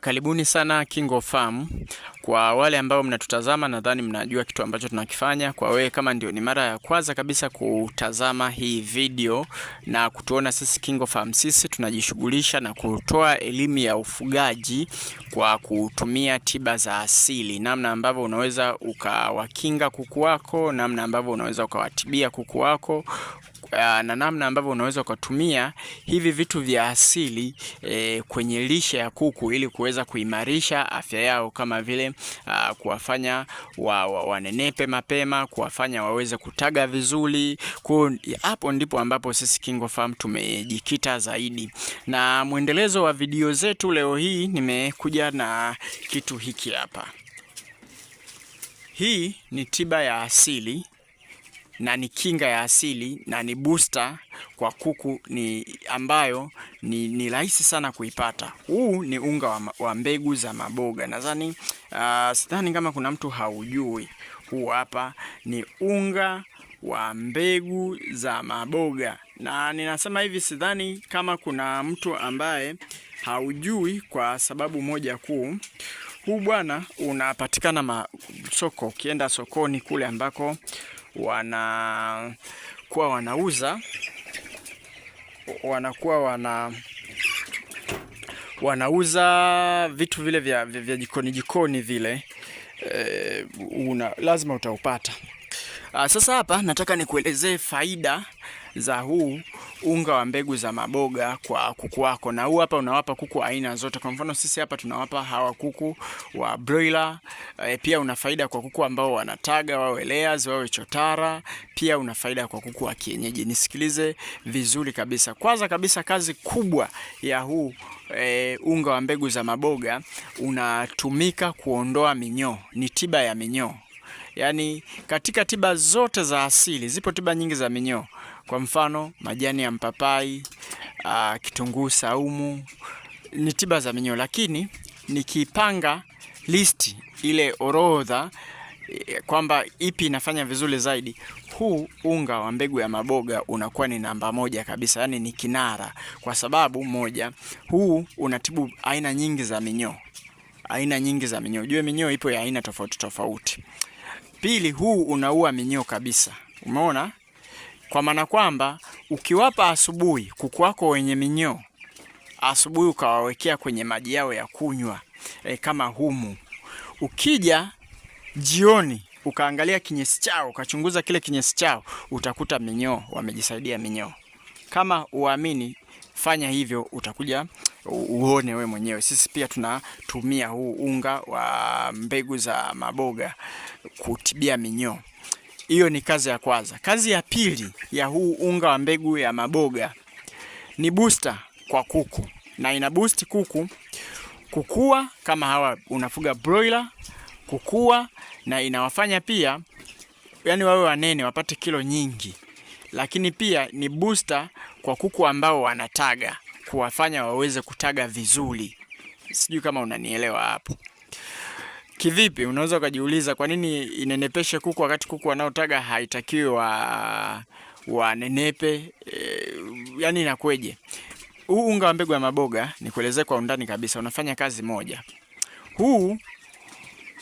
Karibuni sana KingoFarm. Kwa wale ambao mnatutazama, nadhani mnajua kitu ambacho tunakifanya. Kwa wewe kama ndio ni mara ya kwanza kabisa kutazama hii video na kutuona sisi KingoFarm, sisi tunajishughulisha na kutoa elimu ya ufugaji kwa kutumia tiba za asili, namna ambavyo unaweza ukawakinga kuku wako, namna ambavyo unaweza ukawatibia kuku wako, na namna ambavyo unaweza ukatumia hivi vitu vya asili kwenye lishe ya kuku ili kuweza kuimarisha afya yao, kama vile kuwafanya wanenepe mapema, kuwafanya waweze kutaga vizuri. Kwa hapo ndipo ambapo sisi KingoFarm tumejikita zaidi. Na mwendelezo wa video zetu, leo hii nimekuja na kitu hiki hapa. Hii ni tiba ya asili na ni kinga ya asili na ni booster kwa kuku, ambayo ni rahisi sana kuipata. Huu ni unga wa mbegu za maboga. Nadhani sidhani kama kuna mtu haujui. Huu hapa ni unga wa mbegu za maboga, na ninasema hivi, sidhani kama kuna mtu ambaye haujui kwa sababu moja kuu. Huu bwana unapatikana masoko. Ukienda sokoni kule ambako wanauza vitu vile vya jikoni vile, lazima utaupata. Sasa hapa nataka nikuelezee faida za huu unga wa mbegu za maboga kwa kuku wako. Na huu hapa unawapa kuku aina zote. Kwa mfano sisi hapa tunawapa hawa kuku wa broiler. Pia una faida kwa kuku ambao wanataga, wawe layers, wawe chotara. Pia una faida kwa kuku wa kienyeji. Nisikilize vizuri kabisa. Kwanza kabisa, kazi kubwa ya huu unga wa mbegu za maboga, unatumika kuondoa minyoo. Ni tiba ya minyoo. Yaani katika tiba zote za asili zipo tiba nyingi za minyoo. Kwa mfano majani ya mpapai, kitunguu saumu ni tiba za minyoo, lakini nikipanga listi ile orodha kwamba ipi inafanya vizuri zaidi, huu unga wa mbegu ya maboga unakuwa ni namba moja kabisa. Yani ni kinara. Kwa sababu moja, huu unatibu aina nyingi za minyoo. Aina nyingi za minyoo. Jue minyoo ipo ya aina tofauti tofauti. Pili, huu unaua minyoo kabisa. Umeona? Kwa maana kwamba ukiwapa asubuhi kuku wako wenye minyoo, asubuhi ukawawekea kwenye maji yao ya kunywa kama humu, ukija jioni ukaangalia kinyesi chao, ukachunguza kile kinyesi chao, utakuta minyoo wamejisaidia minyoo. Kama uamini, fanya hivyo, utakuja uone we mwenyewe. Sisi pia tunatumia huu unga wa mbegu za maboga kutibia minyoo. Hiyo ni kazi ya kwanza. Kazi ya pili ya huu unga wa mbegu ya maboga ni booster kwa kuku, na ina boost kuku kukua, kama hawa unafuga broiler, kukua, na inawafanya pia yani wawe wanene, wapate kilo nyingi. Lakini pia ni booster kwa kuku ambao wanataga, kuwafanya waweze kutaga vizuri. Sijui kama unanielewa hapo. Kivipi? Unaweza ukajiuliza kwa nini inenepeshe kuku wakati kuku wanaotaga haitakiwi wanenepe? Yani inakweje? Huu unga wa mbegu ya maboga, nikuelezee kwa undani kabisa, unafanya kazi moja. Huu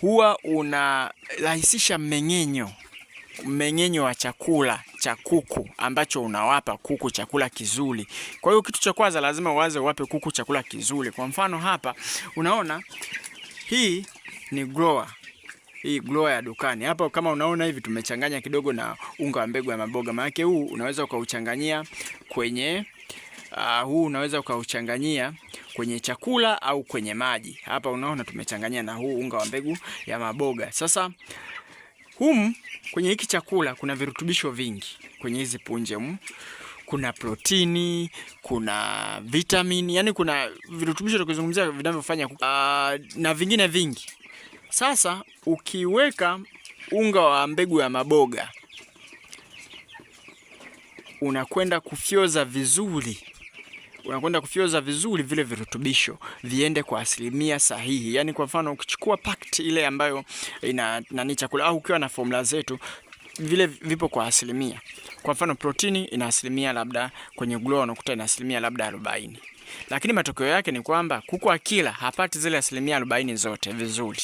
huwa unarahisisha mmeng'enyo wa chakula cha kuku ambacho unawapa kuku chakula kizuri. Kwa hiyo kitu cha kwanza lazima uanze uwape kuku chakula kizuri. Kwa mfano hapa unaona hii ni grower. Hii grower ya dukani. Hapa kama unaona hivi tumechanganya kidogo na unga wa mbegu ya maboga. Maana yake huu unaweza ukauchanganyia kwenye chakula au kwenye maji. Hapa unaona tumechanganyia na huu unga wa mbegu ya maboga. Sasa kwenye hiki chakula kuna virutubisho vingi. Kwenye hizi punje kuna protini, kuna vitamini, yani kuna virutubisho tukizungumzia vinavyofanya na vingine vingi. Sasa ukiweka unga wa mbegu ya maboga, unakwenda kufyoza vizuri vile virutubisho viende kwa asilimia sahihi. Yani kwa mfano ukichukua packet ile ambayo ina chakula, au ukiwa na formula zetu, vile vipo kwa asilimia. Kwa mfano protini ina asilimia labda, kwenye grower unakuta ina asilimia labda 40. lakini matokeo yake ni kwamba kuku akila hapati zile 40% zote vizuri.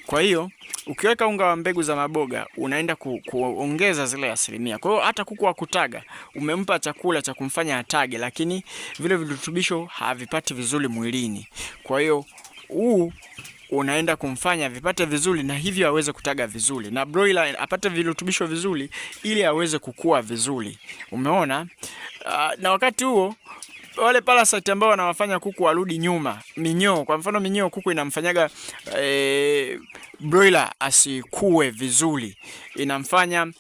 Kwa hiyo ukiweka unga wa mbegu za maboga unaenda kuongeza zile 100%. Kwa hiyo hata kuku wa kutaga umempa chakula cha kumfanya atage, lakini vile virutubisho havipati vizuri mwilini. Kwa hiyo huu unaenda kumfanya vipate vizuri na hivyo aweze kutaga vizuri, na broiler apate virutubisho vizuri ili aweze kukua vizuri. Umeona? Na wakati huo wale parasite ambao wanawafanya kuku warudi nyuma, minyoo kwa mfano, minyoo kuku inamfanyaga broiler asikue vizuri, inamfanya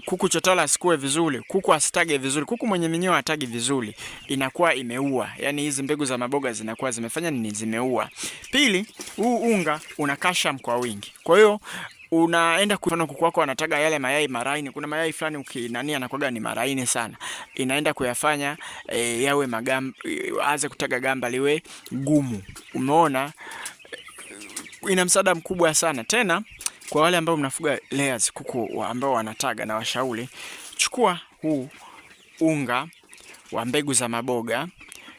kuku chotara asikue vizuri, kuku asitage vizuri, kuku mwenye minyoo atagi vizuri, inakuwa imeua. Yani hizi mbegu za maboga zinakuwa zimefanya nini? Zimeua. Pili, huu unga una calcium kwa wingi, kwa hiyo unaenda kufanya kuku wako wanataga yale mayai maraini. Kuna mayai fulani ukinania anakuwa ni maraini sana, inaenda kuyafanya yawe magamba, aanze kutaga gamba liwe gumu. Umeona? Ina msaada mkubwa sana. Tena kwa wale ambao mnafuga layers, kuku ambao wanataga, na washauri, chukua huu unga wa mbegu za maboga,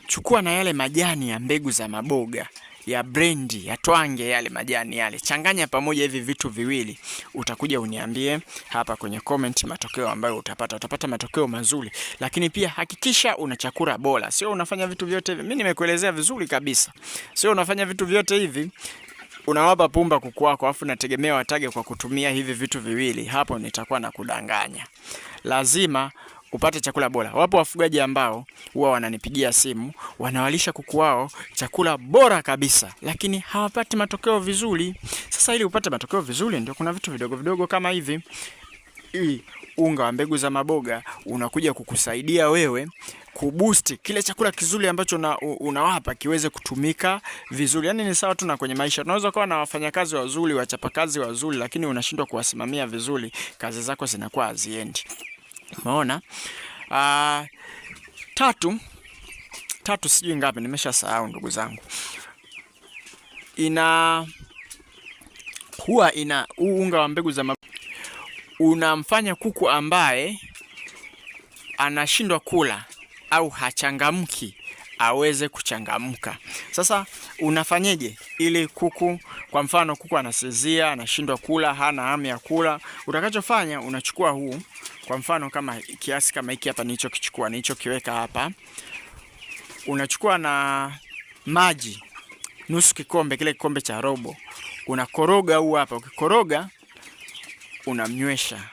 chukua na yale majani ya mbegu za maboga ya brendi, ya twange yale majani yale, changanya pamoja hivi vitu viwili, utakuja uniambie hapa kwenye comment matokeo ambayo utapata matokeo mazuri. Lakini pia hakikisha una chakula bora, sio unafanya vitu vyote hivi. Mimi nimekuelezea vizuri kabisa, sio unafanya vitu vyote hivi unawapa pumba kuku wako afu nategemea watage kwa kutumia hivi vitu viwili. Hapo nitakuwa na kudanganya. Lazima upate chakula bora. Wapo wafugaji ambao huwa wananipigia simu, wanawalisha kuku wao chakula bora kabisa, lakini hawapati matokeo vizuri. Sasa ili upate matokeo vizuri, ndio kuna vitu vidogo vidogo kama hivi. Hii unga wa mbegu za maboga unakuja kukusaidia wewe kuboost kile chakula kizuri ambacho unawapa kiweze kutumika vizuri. Yani ni sawa tu na kwenye maisha. Unaweza kuwa na wafanyakazi wazuri, wachapakazi wazuri, lakini unashindwa kuwasimamia vizuri, kazi zako zinakuwa haziendi. Umeona? Tatu sijui ngapi, nimeshasahau ndugu zangu. Huwa unga wa mbegu za maboga unamfanya kuku ambaye anashindwa kula au hachangamki aweze kuchangamka. Sasa unafanyeje ili kuku, kwa mfano kuku anasizia, anashindwa kula, hana hamu ya kula? Utakachofanya, unachukua huu, kwa mfano kama kiasi kama hiki hapa nilichokiweka hapa, unachukua na maji nusu kikombe, kile kikombe cha robo, unakoroga huu hapa. Ukikoroga unamnywesha.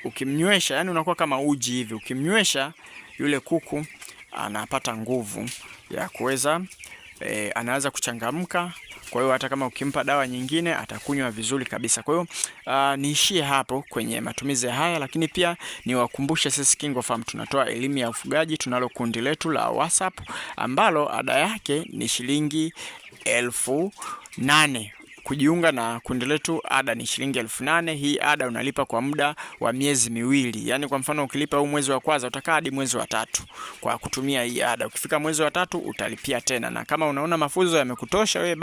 Ukimnywesha, yani unakuwa kama uji hivi. Ukimnywesha, yule kuku anapata nguvu ya kuweza anaweza kuchangamka. Kwa hiyo hata kama ukimpa dawa nyingine atakunywa vizuri kabisa. Kwa hiyo niishie hapo kwenye matumizi haya, lakini pia niwakumbushe sisi KingoFarm tunatoa elimu ya ufugaji. Tunalo kundi letu la WhatsApp ambalo ada yake ni shilingi 8,000. Kujiunga na kundi letu ada ni shilingi 8,000. Hii ada unalipa kwa muda wa miezi miwili. Yaani kwa mfano ukilipa huu mwezi wa kwanza utakaa hadi mwezi wa 3 kwa kutumia hii ada. Ukifika mwezi wa 3 utalipia tena. Na kama unaona mafunzo yamekutosha wewe,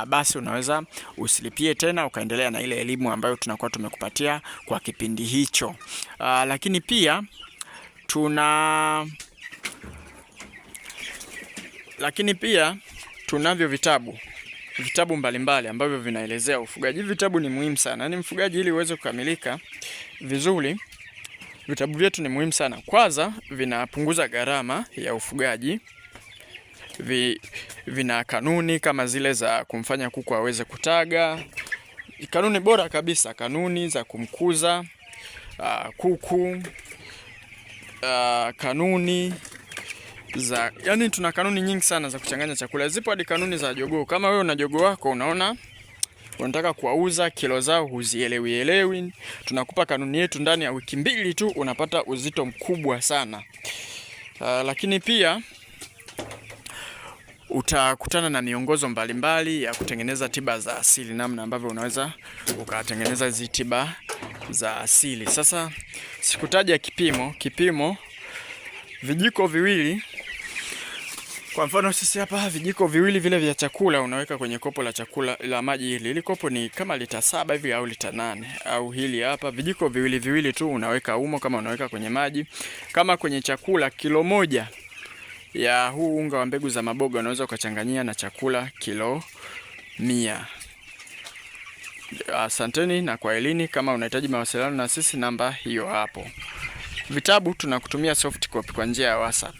basi unaweza usilipie tena ukaendelea na ile elimu ambayo tunakuwa tumekupatia kwa kipindi hicho. Lakini pia tunavyo vitabu mbalimbali ambavyo vinaelezea ufugaji. Hivi vitabu ni muhimu sana. Yaani mfugaji ili uweze kukamilika vizuri, vitabu vyetu ni muhimu sana. Kwanza vinapunguza gharama ya ufugaji. Vina kanuni kama zile za kumfanya kuku aweze kutaga. Kanuni bora kabisa, kanuni za kumkuza kuku. Kanuni yani tuna kanuni nyingi sana za kuchanganya chakula. Zipo hadi kanuni za jogoo. Kama wewe una jogoo wako unaona unataka kuwauza, kilo zao huzielewi, tunakupa kanuni yetu, ndani ya wiki 2 tu unapata uzito mkubwa sana. Lakini pia utakutana na miongozo mbalimbali ya kutengeneza tiba za asili, namna ambavyo unaweza ukatengeneza hizi tiba za asili. Sasa sikutaja kipimo vijiko viwili. Kwa mfano sisi hapa vijiko viwili vile vya chakula unaweka kwenye kopo la chakula la maji hili. Hili kopo ni kama lita 7 hivi au lita 8, au hili hapa vijiko viwili tu unaweka humo kama unaweka kwenye maji. Kama kwenye chakula kilo moja ya huu unga wa mbegu za maboga unaweza ukachanganyia na chakula kilo 100. Asanteni na kwaherini. Kama unahitaji mawasiliano na sisi, namba hiyo hapo. Vitabu tunakutumia soft copy kwa njia ya WhatsApp.